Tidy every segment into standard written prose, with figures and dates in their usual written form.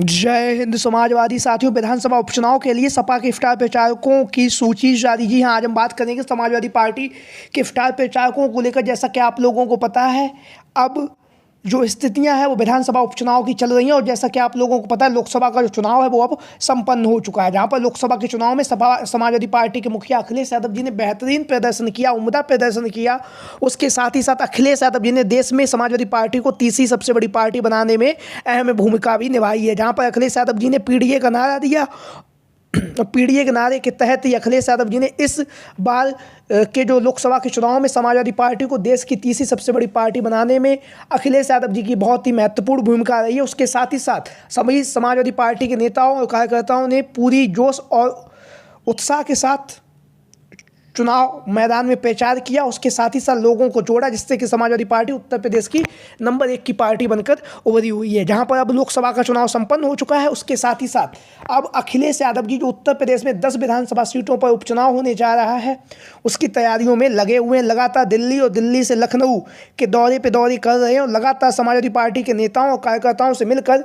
जय हिंद समाजवादी साथियों। विधानसभा उपचुनाव के लिए सपा के स्टार प्रचारकों की सूची जारी। जी हाँ, आज हम बात करेंगे समाजवादी पार्टी के स्टार प्रचारकों को लेकर। जैसा कि आप लोगों को पता है, अब जो स्थितियां हैं वो विधानसभा उपचुनाव की चल रही हैं। और जैसा कि आप लोगों को पता है, लोकसभा का जो चुनाव है वो अब संपन्न हो चुका है, जहां पर लोकसभा के चुनाव में समाजवादी पार्टी के मुखिया अखिलेश यादव जी ने बेहतरीन प्रदर्शन किया, उम्दा प्रदर्शन किया। उसके साथ ही साथ अखिलेश यादव जी ने देश में समाजवादी पार्टी को तीसरी सबसे बड़ी पार्टी बनाने में अहम भूमिका भी निभाई है। जहां पर अखिलेश यादव जी ने पीडीए का नारा दिया। पीडीए के नारे के तहत ही अखिलेश यादव जी ने इस बार के जो लोकसभा के चुनाव में समाजवादी पार्टी को देश की तीसरी सबसे बड़ी पार्टी बनाने में अखिलेश यादव जी की बहुत ही महत्वपूर्ण भूमिका रही है। उसके साथ ही साथ सभी समाजवादी पार्टी के नेताओं और कार्यकर्ताओं ने पूरी जोश और उत्साह के साथ चुनाव मैदान में प्रचार किया। उसके साथ ही साथ लोगों को जोड़ा, जिससे कि समाजवादी पार्टी उत्तर प्रदेश की नंबर 1 की पार्टी बनकर उभरी हुई है। जहां पर अब लोकसभा का चुनाव संपन्न हो चुका है। उसके साथ ही साथ अब अखिलेश यादव जी जो उत्तर प्रदेश में 10 विधानसभा सीटों पर उपचुनाव होने जा रहा है, उसकी तैयारियों में लगे हुए हैं। लगातार दिल्ली और दिल्ली से लखनऊ के दौरे पर दौरे कर रहे हैं और लगातार समाजवादी पार्टी के नेताओं और कार्यकर्ताओं से मिलकर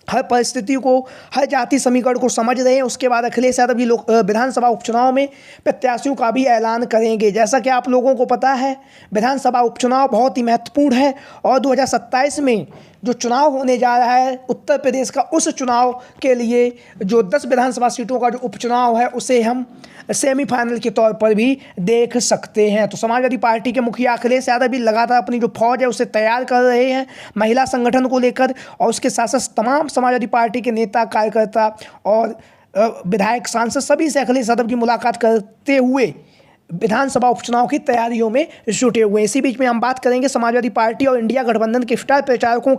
हर परिस्थिति को, हर जाति समीकरण को समझ रहे हैं। उसके बाद अखिलेश यादव जी विधानसभा उपचुनाव में प्रत्याशियों का भी ऐलान करेंगे। जैसा कि आप लोगों को पता है, विधानसभा उपचुनाव बहुत ही महत्वपूर्ण है और 2027 में जो चुनाव होने जा रहा है उत्तर प्रदेश का, उस चुनाव के लिए जो 10 विधानसभा सीटों का जो उपचुनाव है उसे हम सेमीफाइनल के तौर पर भी देख सकते हैं। तो समाजवादी पार्टी के मुखिया अखिलेश यादव भी लगातार अपनी जो फौज है उसे तैयार कर रहे हैं महिला संगठन को लेकर। और उसके साथ साथ तमाम समाजवादी पार्टी के नेता, कार्यकर्ता और विधायक, सांसद सभी से अखिलेश यादव की मुलाकात करते हुए विधानसभा उपचुनाव की तैयारियों में जुटे हुए हैं। इसी बीच में हम बात करेंगे समाजवादी पार्टी और इंडिया गठबंधन के स्टार प्रचारकों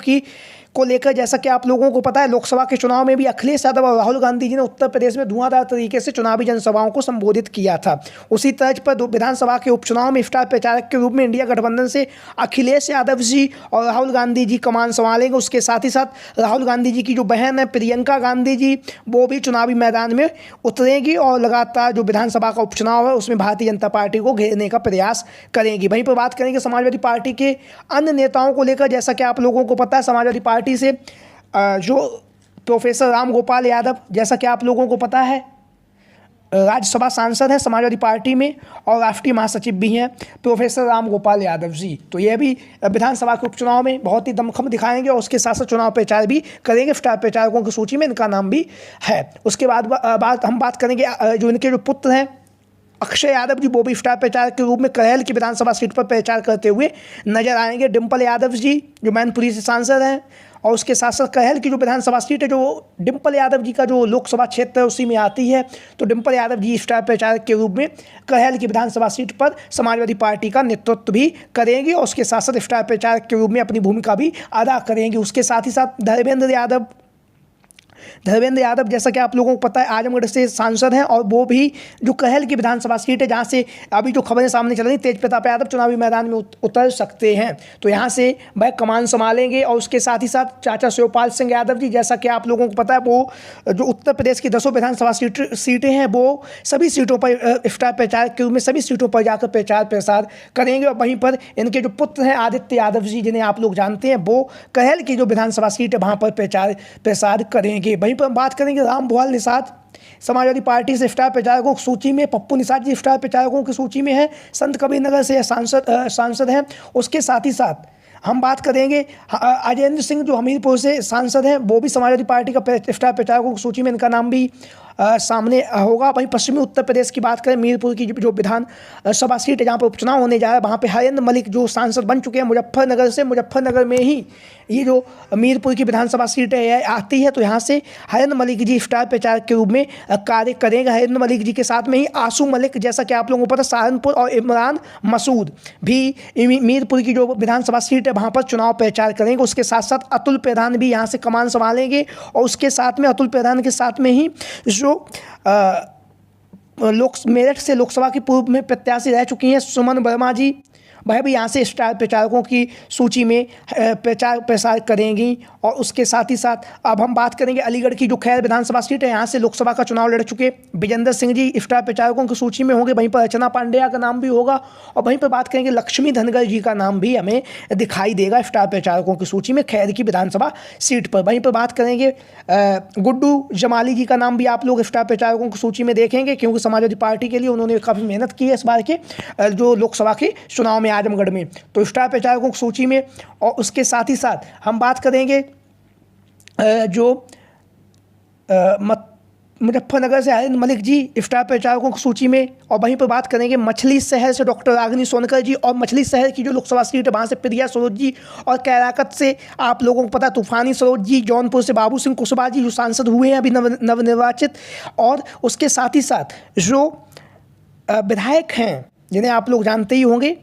को लेकर। जैसा कि आप लोगों को पता है, लोकसभा के चुनाव में भी अखिलेश यादव और राहुल गांधी जी ने उत्तर प्रदेश में धुआंधार तरीके से चुनावी जनसभाओं को संबोधित किया था। उसी तर्ज पर विधानसभा के उपचुनाव में स्टार प्रचारक के रूप में इंडिया गठबंधन से अखिलेश यादव जी और राहुल गांधी जी कमान संभालेंगे। उसके साथ ही साथ राहुल गांधी जी की जो बहन है प्रियंका गांधी जी, वो भी चुनावी मैदान में उतरेंगी और लगातार जो विधानसभा का उपचुनाव है उसमें भारतीय जनता पार्टी को घेरने का प्रयास करेंगी। वहीं पर बात करेंगे समाजवादी पार्टी के अन्य नेताओं को लेकर। जैसा कि आप लोगों को पता है, समाजवादी पार्टी से जो प्रोफेसर राम गोपाल यादव, जैसा कि आप लोगों को पता है, राज्यसभा सांसद हैं समाजवादी पार्टी में और राष्ट्रीय महासचिव भी हैं प्रोफेसर राम गोपाल यादव जी। तो ये भी विधानसभा के उपचुनाव में बहुत ही दमखम दिखाएंगे और उसके साथ साथ चुनाव प्रचार भी करेंगे। स्टार प्रचारकों की सूची में इनका नाम भी है। उसके बाद हम बात करेंगे जो इनके जो पुत्र हैं अक्षय यादव जी, वो भी स्टार प्रचारक के रूप में करेल की विधानसभा सीट पर प्रचार करते हुए नजर आएंगे। डिम्पल यादव जी जो मैनपुरी से सांसद हैं और उसके साथ साथ करेल की जो विधानसभा सीट है, जो डिम्पल यादव जी का जो लोकसभा क्षेत्र है उसी में आती है, तो डिम्पल यादव जी स्टार प्रचारक के रूप में करेल की विधानसभा सीट पर समाजवादी पार्टी का नेतृत्व भी करेंगे और उसके साथ साथ स्टार प्रचारक के रूप में अपनी भूमिका भी अदा करेंगे। उसके साथ ही साथ धर्मेंद्र यादव, जैसा कि आप लोगों को पता है, आजमगढ़ से सांसद हैं और वो भी जो करेल की विधानसभा सीट है, जहां से अभी जो खबरें सामने चल रही, तेज प्रताप यादव चुनावी मैदान में उतर सकते हैं, तो यहां से वह कमान संभालेंगे। और उसके साथ ही साथ चाचा शिवपाल सिंह यादव जी, जैसा कि आप लोगों को पता है, वो जो उत्तर प्रदेश की 10 विधानसभा सीटें हैं, वो सभी सीटों पर स्टार प्रचारक के रूप में सभी सीटों पर जाकर प्रचार प्रसार करेंगे। और वहीं पर इनके जो पुत्र हैं आदित्य यादव जी, जिन्हें आप लोग जानते हैं, वो करेल की जो विधानसभा सीट है वहाँ पर प्रचार प्रसार करेंगे। वहीं पर हम बात करेंगे रामभुआल निषाद, समाजवादी पार्टी से स्टार प्रचारकों की सूची में पप्पू निषाद जी स्टार प्रचारकों की सूची में है, संत कबीरनगर से सांसद हैं। उसके साथ ही साथ हम बात करेंगे अजयेंद्र सिंह जो हमीरपुर से सांसद हैं, वो भी समाजवादी पार्टी का स्टार प्रचारकों की सूची में इनका नाम भी सामने होगा। वहीं पश्चिमी उत्तर प्रदेश की बात करें, मीरपुर की जो विधानसभा सीट है जहाँ पर उपचुनाव होने जा रहा है, वहाँ पे हरेंद्र मलिक जो सांसद बन चुके हैं मुजफ्फरनगर से, मुजफ्फरनगर में ही ये जो मीरपुर की विधानसभा सीट है आती है, तो यहाँ से हरेंद्र मलिक जी स्टार प्रचारक के रूप में कार्य करेंगे। हरेंद्र मलिक जी के साथ में ही आशू मलिक, जैसा कि आप लोगों को पता, सहारनपुर, और इमरान मसूद भी मीरपुर की जो विधानसभा सीट है वहाँ पर चुनाव प्रचार करेंगे। उसके साथ साथ अतुल प्रधान भी यहाँ से कमान संभालेंगे और उसके साथ में अतुल प्रधान के साथ में ही जो मेरठ से लोकसभा की पूर्व में प्रत्याशी रह चुकी हैं सुमन वर्मा जी, वह भी यहाँ से स्टार प्रचारकों की सूची में प्रचार प्रसार करेंगी। और उसके साथ ही साथ अब हम बात करेंगे अलीगढ़ की जो खैर विधानसभा सीट है, यहाँ से लोकसभा का चुनाव लड़ चुके विजेंद्र सिंह जी स्टार प्रचारकों की सूची में होंगे। वहीं पर अर्चना पांड्या का नाम भी होगा और वहीं पर बात करेंगे लक्ष्मी धनगर जी का नाम भी हमें दिखाई देगा स्टार प्रचारकों की सूची में खैर की विधानसभा सीट पर। वहीं पर बात करेंगे गुड्डू जमाली जी का नाम भी आप लोग स्टार प्रचारकों की सूची में देखेंगे, क्योंकि समाजवादी पार्टी के लिए उन्होंने काफ़ी मेहनत की है इस बार के जो लोकसभा के चुनाव में आजमगढ़ में, तो स्टार प्रचारकों की सूची में। और उसके साथ ही साथ हम बात करेंगे जो मुजफ्फरनगर से आरिंद मलिक जी स्टार प्रचारकों की सूची में। और वहीं पर बात करेंगे मछली शहर से डॉक्टर रागिनी सोनकर जी, और मछली शहर की जो लोकसभा सीट है वहाँ से प्रिया सरोज जी, और कैराकत से आप लोगों को पता तूफानी सरोज जी, जौनपुर से बाबू सिंह कुशवाहा जी जो सांसद हुए हैं अभी नवनिर्वाचित। और उसके साथ ही साथ जो विधायक हैं जिन्हें आप लोग जानते ही होंगे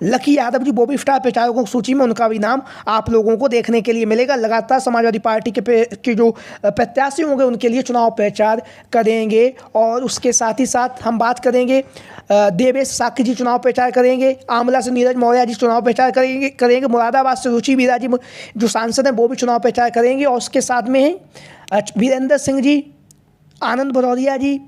लकी यादव जी, वो भी स्टार प्रचारकों की सूची में, उनका भी नाम आप लोगों को देखने के लिए मिलेगा। लगातार समाजवादी पार्टी के जो प्रत्याशी होंगे उनके लिए चुनाव प्रचार करेंगे। और उसके साथ ही साथ हम बात करेंगे देवेश साक्य जी चुनाव प्रचार करेंगे, आमला से नीरज मौर्य जी चुनाव प्रचार करेंगे, मुरादाबाद से रुचि वीरा जी जो सांसद हैं वो भी चुनाव प्रचार करेंगे। और उसके साथ में हैं वीरेंद्र सिंह जी, आनंद भदौरिया जी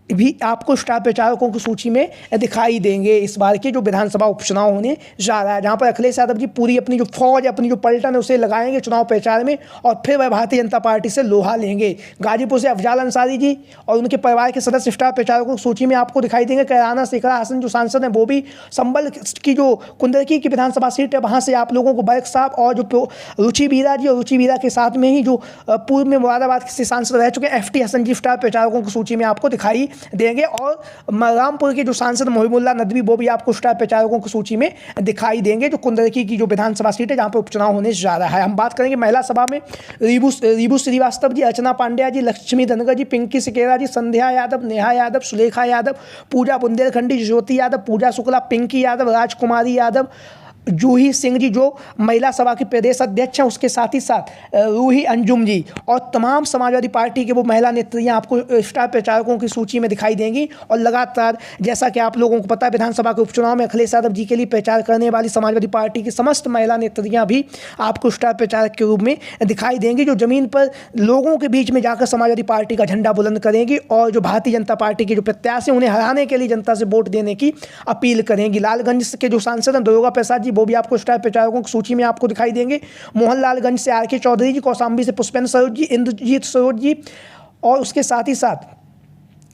भी आपको स्टार प्रचारकों की सूची में दिखाई देंगे इस बार के जो विधानसभा उपचुनाव होने जा रहा है, जहां पर अखिलेश यादव जी पूरी अपनी जो फौज, अपनी जो पलटन है उसे लगाएंगे चुनाव प्रचार में, और फिर वह भारतीय जनता पार्टी से लोहा लेंगे। गाजीपुर से अफजाल अंसारी जी और उनके परिवार के सदस्य स्टार प्रचारकों की सूची में आपको दिखाई देंगे। कैराना शेखरा हसन जो सांसद हैं वो भी, संबल की जो कुंदरकी की विधानसभा सीट है वहाँ से आप लोगों को बर्क साहब और जो रुचि वीरा जी, और रुचि वीरा के साथ में ही जो पूर्व में मुरादाबाद से सांसद रह चुके FT हसन जी स्टार प्रचारकों की सूची में आपको दिखाई देंगे। और रामपुर के जो सांसद मोहिमुल्ला नदवी वो भी आपको स्टार प्रचारकों की सूची में दिखाई देंगे, जो कुंदरकी की जो विधानसभा सीट है जहां पर उपचुनाव होने जा रहा है। हम बात करेंगे महिला सभा में रीबू श्रीवास्तव जी, अर्चना पांड्या जी, लक्ष्मी धनगर जी, पिंकी सिकेरा जी, संध्या यादव, नेहा यादव, सुलेखा यादव, पूजा बुंदेलखंडी, ज्योति यादव, पूजा शुक्ला, पिंकी यादव, राजकुमारी यादव, जूही सिंह जी जो महिला सभा के प्रदेश अध्यक्ष हैं, उसके साथ ही साथ रूही अंजुम जी, और तमाम समाजवादी पार्टी के वो महिला नेत्रियां आपको स्टार प्रचारकों की सूची में दिखाई देंगी। और लगातार जैसा कि आप लोगों को पता है विधानसभा के उपचुनाव में अखिलेश यादव जी के लिए प्रचार करने वाली समाजवादी पार्टी की समस्त महिला नेत्रियां भी आपको स्टार प्रचारक के रूप में दिखाई देंगी, जो जमीन पर लोगों के बीच में जाकर समाजवादी पार्टी का झंडा बुलंद करेंगी और जो भारतीय जनता पार्टी के जो प्रत्याशी उन्हें हराने के लिए जनता से वोट देने की अपील करेंगी। लालगंज के जो सांसद हैं दरोगा प्रसाद जी वो भी आपको स्टार प्रचारकों की सूची में आपको दिखाई देंगे। मोहनलालगंज से RK चौधरी जी, कौशाम्बी से पुष्पेंद्र सरोज जी, इंद्रजीत सरोज जी, और उसके साथ ही साथ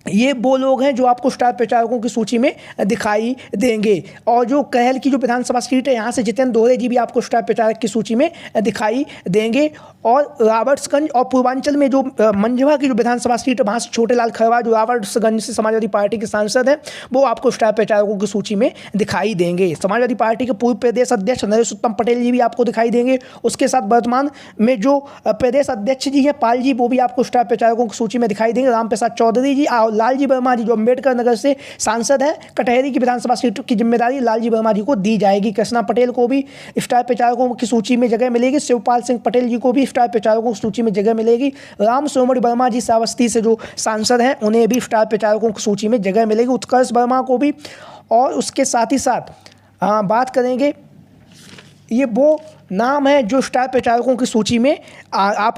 ये वो लोग हैं जो आपको स्टार प्रचारकों की सूची में दिखाई देंगे। और जो कहल की जो विधानसभा सीट है यहाँ से जितेंद्र दोहरे जी भी आपको स्टार प्रचारक की सूची में दिखाई देंगे। और रॉबर्ट्सगंज और पूर्वांचल में जो मंझवा की जो विधानसभा सीट है वहाँ से छोटेलाल खरवार जो रॉबर्ट्सगंज से समाजवादी पार्टी के सांसद हैं वो आपको स्टार प्रचारकों की सूची में दिखाई देंगे। समाजवादी पार्टी के पूर्व प्रदेश अध्यक्ष नरेश उत्तम पटेल जी भी आपको दिखाई देंगे। उसके साथ वर्तमान में जो प्रदेश अध्यक्ष जी हैं पाल जी वो भी आपको स्टार प्रचारकों की सूची में दिखाई देंगे। राम प्रसाद चौधरी जी, लालजी वर्मा जी जो अम्बेडकर नगर से सांसद हैं, कटहरी की विधानसभा सीट की जिम्मेदारी लालजी वर्मा जी को दी जाएगी। कृष्णा पटेल को भी स्टार प्रचारकों की सूची में जगह मिलेगी। शिवपाल सिंह पटेल जी को भी स्टार प्रचारकों की सूची में जगह मिलेगी। राम सोमणी वर्मा जी श्रावस्ती से जो सांसद हैं उन्हें भी स्टार प्रचारकों की सूची में जगह मिलेगी। उत्कर्ष वर्मा को भी। और उसके साथ ही साथ बात करेंगे ये वो नाम है जो स्टार प्रचारकों की सूची में आप